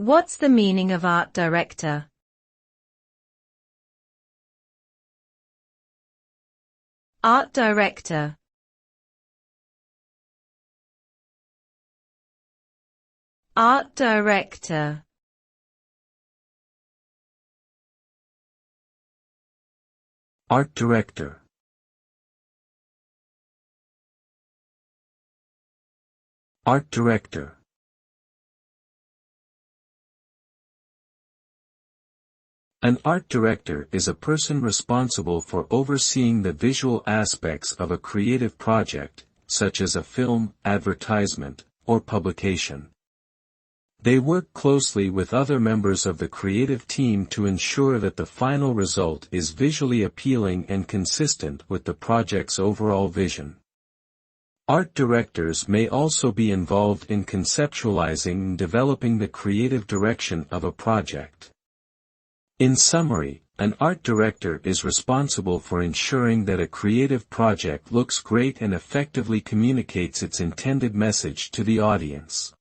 What's the meaning of art director? Art director. Art director. Art director. Art director. An art director is a person responsible for overseeing the visual aspects of a creative project, such as a film, advertisement, or publication. They work closely with other members of the creative team to ensure that the final result is visually appealing and consistent with the project's overall vision. Art directors may also be involved in conceptualizing and developing the creative direction of a project. In summary, an art director is responsible for ensuring that a creative project looks great and effectively communicates its intended message to the audience.